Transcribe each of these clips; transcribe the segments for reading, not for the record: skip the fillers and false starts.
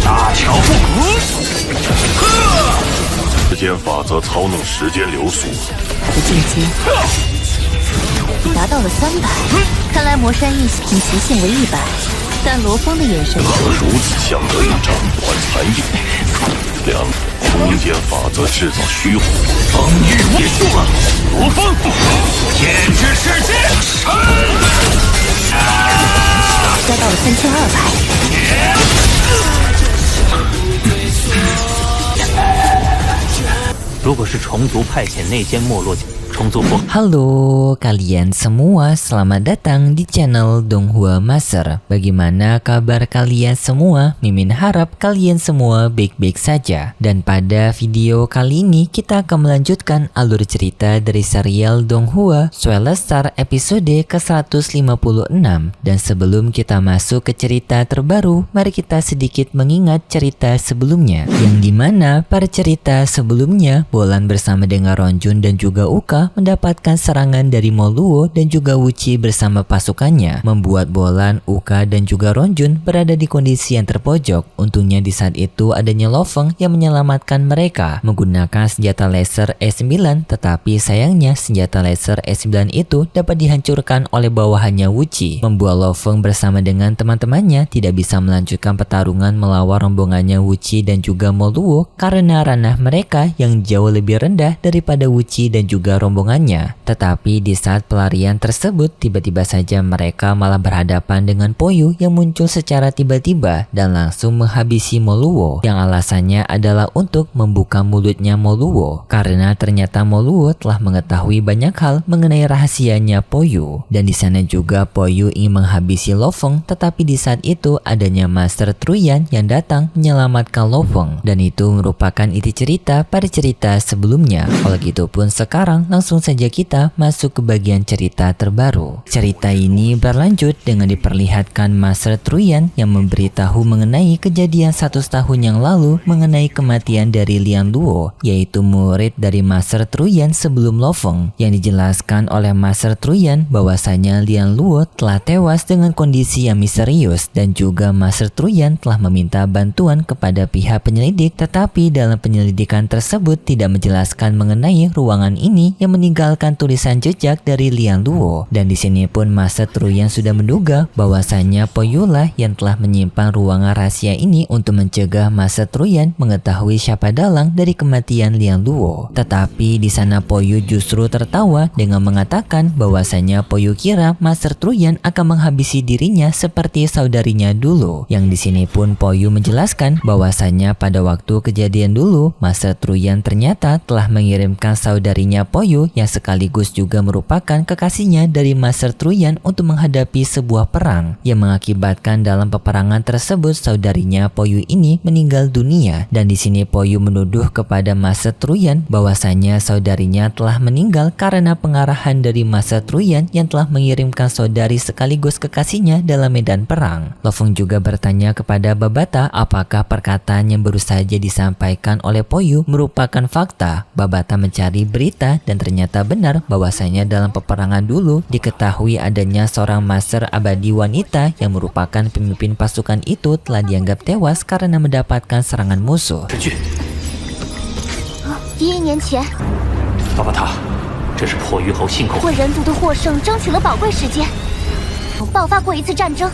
大巧不可。时间法则操弄时间流速。的进阶达到了300，看来魔山一你极限为100，但罗峰的眼神和如此相得益彰，还残影。空间法则制造虚幻，风雨结束了，罗峰，限制世界，加到了3200。如果是虫族派遣内奸没落虫族不 Halo kalian semua, selamat datang di channel Donghua Master. Bagaimana kabar kalian semua? Mimin harap kalian semua baik-baik saja. Dan pada video kali ini kita akan melanjutkan alur cerita dari serial Donghua Swellstar episode ke-156. Dan sebelum kita masuk ke cerita terbaru, mari kita sedikit mengingat cerita sebelumnya, yang dimana pada cerita sebelumnya Bolan bersama dengan Ronjun dan juga Uka mendapatkan serangan dari Moluo dan juga Wuci bersama pasukannya, membuat Bolan, Uka dan juga Ronjun berada di kondisi yang terpojok. Untungnya di saat itu adanya Lo Feng yang menyelamatkan mereka menggunakan senjata laser E9, tetapi sayangnya senjata laser E9 itu dapat dihancurkan oleh bawahannya Wuci, membuat Lo Feng bersama dengan teman-temannya tidak bisa melanjutkan pertarungan melawan rombongannya Wuci dan juga Moluo karena ranah mereka yang jauh lebih rendah daripada Wuci dan juga rombongannya. Tetapi di saat pelarian tersebut, tiba-tiba saja mereka malah berhadapan dengan Poyu yang muncul secara tiba-tiba dan langsung menghabisi Moluo, yang alasannya adalah untuk membuka mulutnya Moluo karena ternyata Moluo telah mengetahui banyak hal mengenai rahasianya Poyu. Dan di sana juga Poyu ingin menghabisi Lo Feng, tetapi di saat itu adanya Master Truyan yang datang menyelamatkan Lo Feng, dan itu merupakan inti cerita pada cerita sebelumnya. Kalau gitu pun sekarang langsung saja kita masuk ke bagian cerita terbaru. Cerita ini berlanjut dengan diperlihatkan Master Truyan yang memberitahu mengenai kejadian 100 tahun yang lalu mengenai kematian dari Lian Luo, yaitu murid dari Master Truyan sebelum Lo Feng, yang dijelaskan oleh Master Truyan bahwasanya Lian Luo telah tewas dengan kondisi yang misterius, dan juga Master Truyan telah meminta bantuan kepada pihak penyelidik, tetapi dalam penyelidikan tersebut tidak menjelaskan mengenai ruangan ini yang meninggalkan tulisan jejak dari Lian Luo. Dan di sini pun Master Truyan sudah menduga bahwasanya Poyu lah yang telah menyimpan ruangan rahasia ini untuk mencegah Master Truyan mengetahui siapa dalang dari kematian Lian Luo. Tetapi di sana Poyu justru tertawa dengan mengatakan bahwasanya Poyu kira Master Truyan akan menghabisi dirinya seperti saudarinya dulu. Yang di sini pun Poyu menjelaskan bahwasanya pada waktu kejadian dulu Master Truyan ternyata telah mengirimkan saudarinya Poyu yang sekaligus juga merupakan kekasihnya dari Master Truyan untuk menghadapi sebuah perang yang mengakibatkan dalam peperangan tersebut saudarinya Poyu ini meninggal dunia. Dan di sini Poyu menuduh kepada Master Truyan bahwasanya saudarinya telah meninggal karena pengarahan dari Master Truyan yang telah mengirimkan saudari sekaligus kekasihnya dalam medan perang. Lo Feng juga bertanya kepada Babata apakah perkataan yang baru saja disampaikan oleh Poyu merupakan fakta. Babata mencari berita dan ternyata benar bahwasanya dalam peperangan dulu diketahui adanya seorang master abadi wanita yang merupakan pemimpin pasukan itu telah dianggap tewas karena mendapatkan serangan musuh. 11年前，巴巴塔，这是破鱼侯信口。为人族的获胜争取了宝贵时间，爆发过一次战争，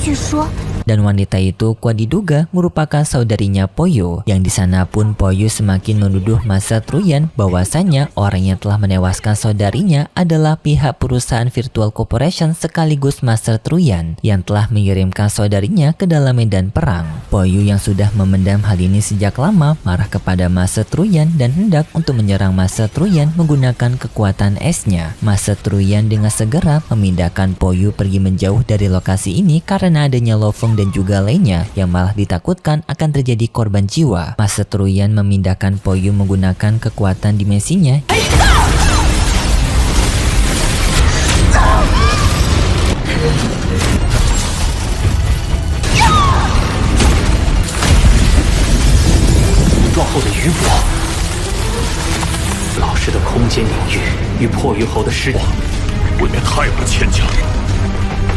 据说。 Dan wanita itu kuat diduga merupakan saudarinya Poyu, yang di sana pun Poyu semakin menuduh Master Truyan bahwasanya orang yang telah menewaskan saudarinya adalah pihak perusahaan Virtual Corporation sekaligus Master Truyan yang telah mengirimkan saudarinya ke dalam medan perang. Poyu yang sudah memendam hal ini sejak lama marah kepada Master Truyan dan hendak untuk menyerang Master Truyan menggunakan kekuatan esnya. Master Truyan dengan segera memindahkan Poyu pergi menjauh dari lokasi ini karena adanya Lo Feng dan juga lainnya yang malah ditakutkan akan terjadi korban jiwa. Master Truyan memindahkan Poyu menggunakan kekuatan dimensinya.老师的空间领域与破鱼侯的尸体，未免太不牵强。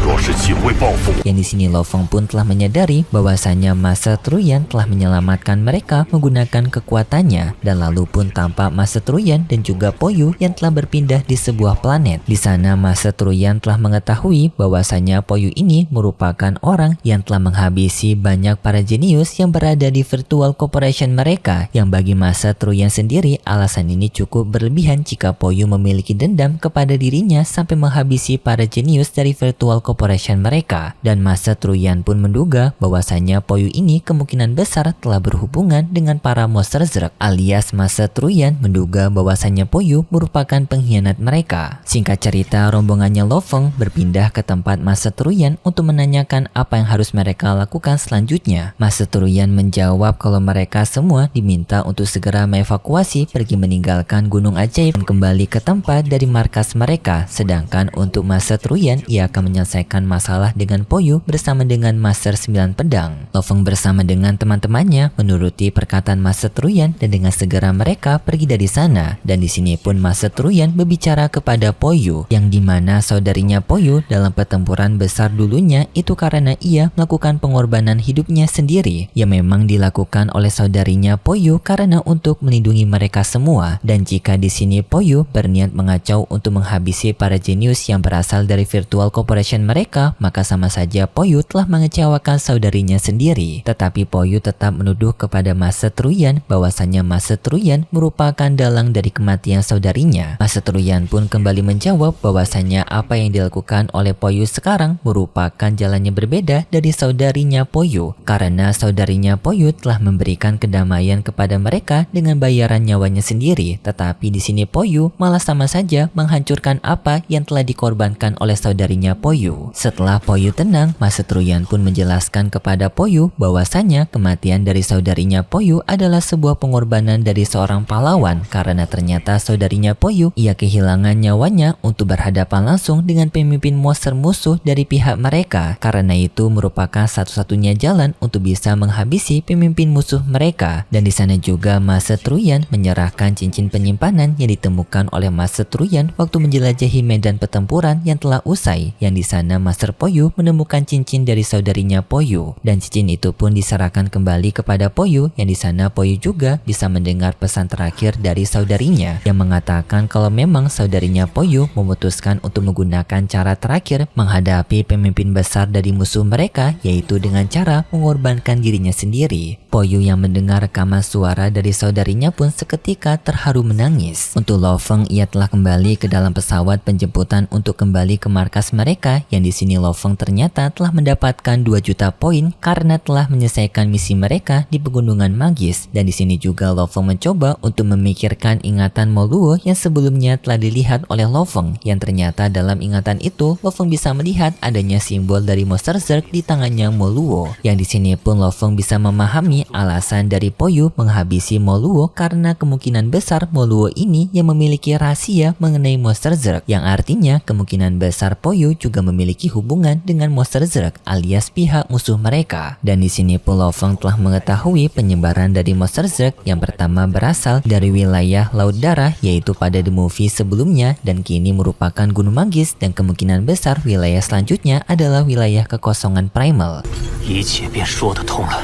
若是请为报复我， Yang di sini Lo Feng pun telah menyadari bahwasanya Master Truyan telah menyelamatkan mereka menggunakan kekuatannya, dan lalu pun tampak Master Truyan dan juga Poyu yang telah berpindah di sebuah planet. Di sana Master Truyan telah mengetahui bahwasanya Poyu ini merupakan orang yang telah menghabisi banyak para jenius yang berada di Virtual Corporation mereka, yang bagi Master Truyan sendiri alasan ini cukup berlebihan jika Poyu memiliki dendam kepada dirinya sampai menghabisi para jenius dari Virtual Corporation mereka. Dan Master Truyan pun menduga bahwasanya Poyu ini kemungkinan besar telah berhubungan dengan para monster Zerg, alias Master Truyan menduga bahwasanya Poyu merupakan pengkhianat mereka. Singkat cerita, rombongannya Lo Feng berpindah ke tempat Master Truyan untuk menanyakan apa yang harus mereka lakukan selanjutnya. Master Truyan menjawab kalau mereka semua diminta untuk segera mengevakuasi pergi meninggalkan Gunung Ajaib dan kembali ke tempat dari markas mereka, sedangkan untuk Master Truyan ia akan menyelesaikan masalah dengan Poyu bersama dengan Master 9 Pedang. Lo Feng bersama dengan teman-temannya menuruti perkataan Master Truyan dan dengan segera mereka pergi dari sana. Dan di sini pun Master Truyan berbicara kepada Poyu, yang dimana saudarinya Poyu dalam pertempuran besar dulunya itu karena ia melakukan pengorbanan hidupnya sendiri yang memang dilakukan oleh saudarinya Poyu karena untuk melindungi mereka semua. Dan jika di sini Poyu berniat mengacau untuk menghabisi para jenius yang berasal dari Virtual Corporation mereka, maka sama saja Poyu telah mengecewakan saudarinya sendiri. Tetapi Poyu tetap menuduh kepada Master Truyan bahwasanya Master Truyan merupakan dalang dari kematian saudarinya. Master Truyan pun kembali menjawab bahwasanya apa yang dilakukan oleh Poyu sekarang merupakan jalannya berbeda dari saudarinya Poyu, karena saudarinya Poyu telah memberikan kedamaian kepada mereka dengan bayaran nyawanya sendiri. Tetapi di sini Poyu malah sama saja menghancurkan apa yang telah dikorbankan oleh saudarinya Poyu. Setelah Poyu tenang, Master Truyan pun menjelaskan kepada Poyu bahwasanya kematian dari saudarinya Poyu adalah sebuah pengorbanan dari seorang pahlawan, karena ternyata saudarinya Poyu ia kehilangan nyawanya untuk berhadapan langsung dengan pemimpin monster musuh dari pihak mereka. Karena itu merupakan satu-satunya jalan untuk bisa menghabisi pemimpin musuh mereka. Dan di sana juga Master Truyan menyerahkan cincin penyimpanan yang ditemukan oleh Master Truyan waktu menjelajahi medan pertempuran yang telah usai, yang di sana Master Poyu menemukan cincin dari saudarinya Poyu, dan cincin itu pun diserahkan kembali kepada Poyu, yang di sana Poyu juga bisa mendengar pesan terakhir dari saudarinya yang mengatakan kalau memang saudarinya Poyu memutuskan untuk menggunakan cara terakhir menghadapi pemimpin besar dari musuh mereka, yaitu dengan cara mengorbankan dirinya sendiri. Poyu yang mendengar rekaman suara dari saudarinya pun seketika terharu menangis. Untuk Lo Feng, ia telah kembali ke dalam pesawat penjemputan untuk kembali ke markas mereka, yang di sini Lo Feng ternyata telah mendapatkan 2 juta poin karena telah menyelesaikan misi mereka di Pegunungan Magis. Dan di sini juga Lo Feng mencoba untuk memikirkan ingatan Mo Luo yang sebelumnya telah dilihat oleh Lo Feng, yang ternyata dalam ingatan itu Lo Feng bisa melihat adanya simbol dari monster Zerg di tangannya Mo Luo. Yang di sini pun Lo Feng bisa memahami alasan dari Poyu menghabisi Mo Luo karena kemungkinan besar Mo Luo ini yang memiliki rahasia mengenai monster Zerg, yang artinya kemungkinan besar Poyu juga memiliki hubungan dengan monster Zerg alias pihak musuh mereka. Dan di sini pun Lo Feng telah mengetahui penyebaran dari monster Zerg yang pertama berasal dari wilayah Laut Darah, yaitu pada The Movie sebelumnya, dan kini merupakan Gunung Magis, dan kemungkinan besar wilayah selanjutnya adalah wilayah kekosongan primal. 一切便说得通了，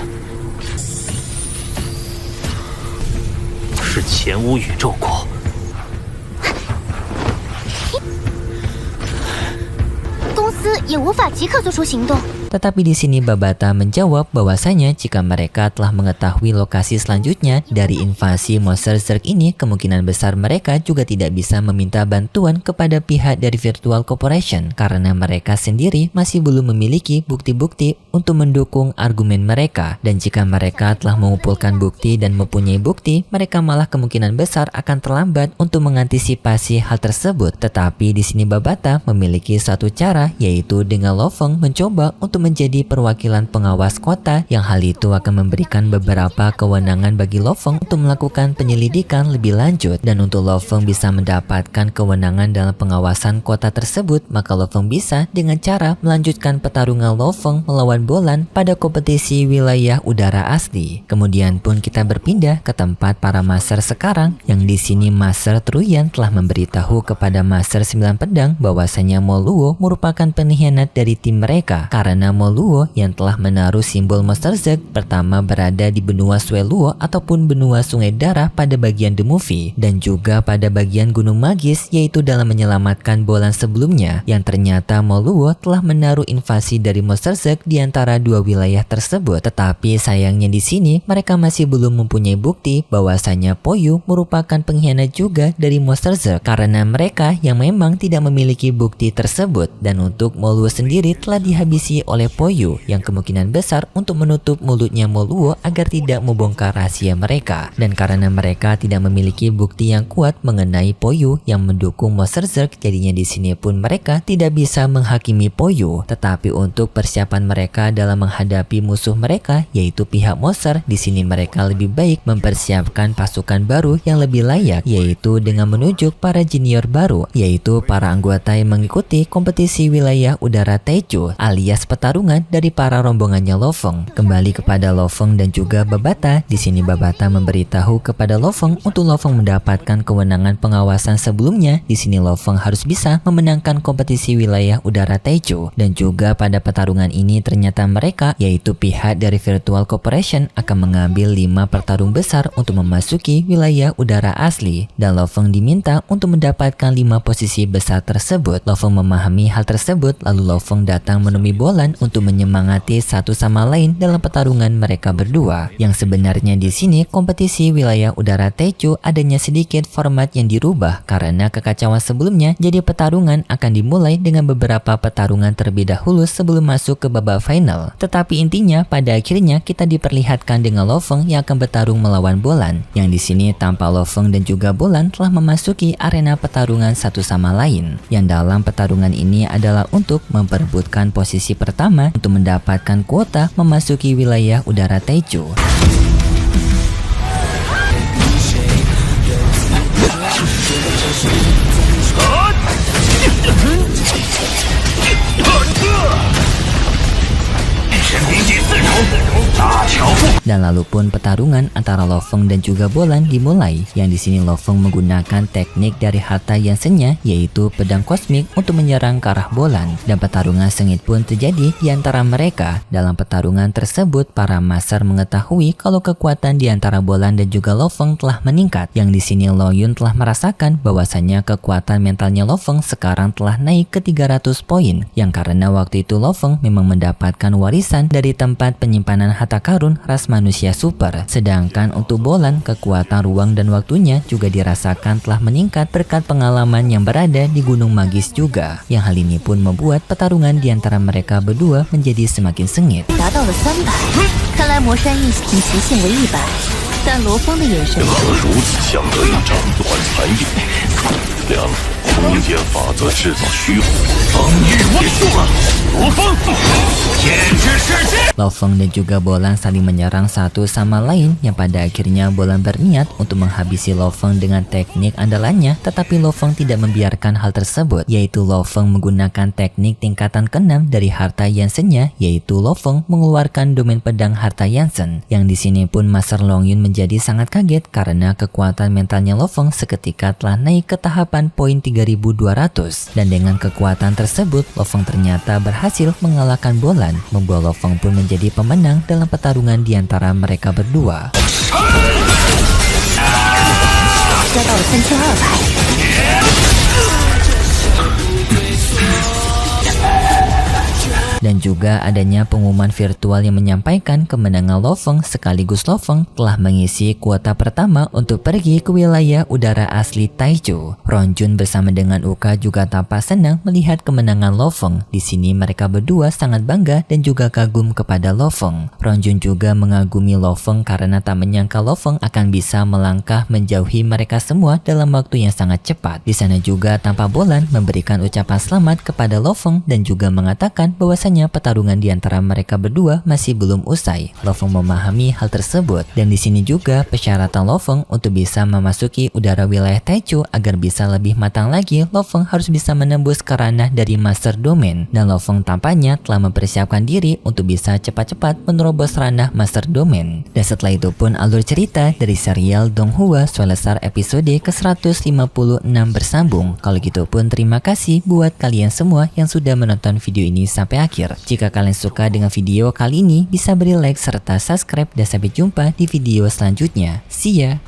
是前无宇宙国。公司也无法即刻做出行动。 Tetapi di sini Babata menjawab bahwasanya jika mereka telah mengetahui lokasi selanjutnya dari invasi monster Zerg ini, kemungkinan besar mereka juga tidak bisa meminta bantuan kepada pihak dari Virtual Corporation karena mereka sendiri masih belum memiliki bukti-bukti untuk mendukung argumen mereka. Dan jika mereka telah mengumpulkan bukti dan mempunyai bukti, mereka malah kemungkinan besar akan terlambat untuk mengantisipasi hal tersebut. Tetapi di sini Babata memiliki satu cara, yaitu dengan Lo Feng mencoba untuk untuk menjadi perwakilan pengawas kota, yang hal itu akan memberikan beberapa kewenangan bagi Lo Feng untuk melakukan penyelidikan lebih lanjut. Dan untuk Lo Feng bisa mendapatkan kewenangan dalam pengawasan kota tersebut, maka Lo Feng bisa dengan cara melanjutkan pertarungan Lo Feng melawan Bolan pada kompetisi wilayah udara asli. Kemudian pun kita berpindah ke tempat para master sekarang, yang di sini Master Truyan telah memberitahu kepada Master 9 Pedang bahwasanya Mo Luo merupakan pengkhianat dari tim mereka, karena Mo Luo yang telah menaruh simbol Monster Zerg pertama berada di benua Sue Luo ataupun benua Sungai Darah pada bagian The Movie, dan juga pada bagian Gunung Magis, yaitu dalam menyelamatkan Bolan sebelumnya, yang ternyata Mo Luo telah menaruh invasi dari Monster Zerg di antara dua wilayah tersebut. Tetapi sayangnya di sini mereka masih belum mempunyai bukti bahwasanya Poyu merupakan pengkhianat juga dari Monster Zerg, karena mereka yang memang tidak memiliki bukti tersebut. Dan untuk Mo Luo sendiri telah dihabisi oleh Poyu, yang kemungkinan besar untuk menutup mulutnya Mo Luo agar tidak membongkar rahasia mereka. Dan karena mereka tidak memiliki bukti yang kuat mengenai Poyu yang mendukung Monster Zerg, jadinya di sini pun mereka tidak bisa menghakimi Poyu. Tetapi untuk persiapan mereka dalam menghadapi musuh mereka, yaitu pihak Monster, di sini mereka lebih baik mempersiapkan pasukan baru yang lebih layak, yaitu dengan menunjuk para junior baru, yaitu para anggota yang mengikuti kompetisi wilayah udara Taiju, alias pertarungan dari para rombongannya Lo Feng. Kembali kepada Lo Feng dan juga Babata, di sini Babata memberitahu kepada Lo Feng untuk Lo Feng mendapatkan kewenangan pengawasan sebelumnya. Di sini Lo Feng harus bisa memenangkan kompetisi wilayah udara Taiju, dan juga pada pertarungan ini ternyata mereka, yaitu pihak dari Virtual Corporation, akan mengambil 5 pertarung besar untuk memasuki wilayah udara asli, dan Lo Feng diminta untuk mendapatkan 5 posisi besar tersebut. Lo Feng memahami hal tersebut, lalu Lo Feng datang menemui Bolan untuk menyemangati satu sama lain dalam pertarungan mereka berdua. Yang sebenarnya di sini kompetisi wilayah udara Taiju adanya sedikit format yang dirubah karena kekacauan sebelumnya, jadi pertarungan akan dimulai dengan beberapa pertarungan terlebih dahulu sebelum masuk ke babak final. Tetapi intinya pada akhirnya kita diperlihatkan dengan Lo Feng yang akan bertarung melawan Bolan, yang di sini tanpa Lo Feng dan juga Bolan telah memasuki arena pertarungan satu sama lain, yang dalam pertarungan ini adalah untuk memperebutkan posisi pertama untuk mendapatkan kuota memasuki wilayah udara Taiju. Dan lalu pun pertarungan antara Lo Feng dan juga Bolan dimulai, yang di sini Lo Feng menggunakan teknik dari harta Yansen-nya, yaitu pedang kosmik untuk menyerang ke arah Bolan, dan pertarungan sengit pun terjadi di antara mereka. Dalam pertarungan tersebut, para master mengetahui kalau kekuatan di antara Bolan dan juga Lo Feng telah meningkat, yang di sini Lo Yun telah merasakan bahwasanya kekuatan mentalnya Lo Feng sekarang telah naik ke 300 poin, yang karena waktu itu Lo Feng memang mendapatkan warisan dari tempat penyimpanan harta karun ras manusia super. Sedangkan untuk Bolan, kekuatan ruang dan waktunya juga dirasakan telah meningkat berkat pengalaman yang berada di Gunung Magis juga, yang hal ini pun membuat pertarungan di antara mereka berdua menjadi semakin sengit. 达到了300，看来魔山一体极限为100，但罗峰的眼神如此相隔一掌断残影，两空间法则制造虚幻，风雨无数了，罗峰，限制世界。 Lo Feng dan juga Bolan saling menyerang satu sama lain, yang pada akhirnya Bolan berniat untuk menghabisi Lo Feng dengan teknik andalannya, tetapi Lo Feng tidak membiarkan hal tersebut, yaitu Lo Feng menggunakan teknik tingkatan ke-6 dari harta Yansen-nya, yaitu Lo Feng mengeluarkan domain pedang harta Yansen, yang di sini pun Master Long Yun menjadi sangat kaget karena kekuatan mentalnya Lo Feng seketika telah naik ke tahapan poin 3200, dan dengan kekuatan tersebut Lo Feng ternyata berhasil mengalahkan Bolan, membuat Lo Feng pun menjadi pemenang dalam pertarungan di antara mereka berdua. 加到了3200。 Dan juga adanya pengumuman virtual yang menyampaikan kemenangan Lo Feng, sekaligus Lo Feng telah mengisi kuota pertama untuk pergi ke wilayah udara asli Taiju. Ronjun bersama dengan Uka juga tampak senang melihat kemenangan Lo Feng. Di sini mereka berdua sangat bangga dan juga kagum kepada Lo Feng. Ronjun juga mengagumi Lo Feng karena tak menyangka Lo Feng akan bisa melangkah menjauhi mereka semua dalam waktu yang sangat cepat. Di sana juga tampak Bolan memberikan ucapan selamat kepada Lo Feng dan juga mengatakan bahwa bahwasanya pertarungan di antara mereka berdua masih belum usai. Lo Feng memahami hal tersebut, dan di sini juga persyaratan Lo Feng untuk bisa memasuki udara wilayah Taichu agar bisa lebih matang lagi. Lo Feng harus bisa menembus ke ranah dari Master Domain, dan Lo Feng tampaknya telah mempersiapkan diri untuk bisa cepat-cepat menerobos ranah Master Domain. Dan setelah itu pun alur cerita dari serial Donghua Soul-Star episode ke-156 bersambung. Kalau gitu pun terima kasih buat kalian semua yang sudah menonton video ini sampai akhir. Jika kalian suka dengan video kali ini, bisa beri like serta subscribe, dan sampai jumpa di video selanjutnya. See ya!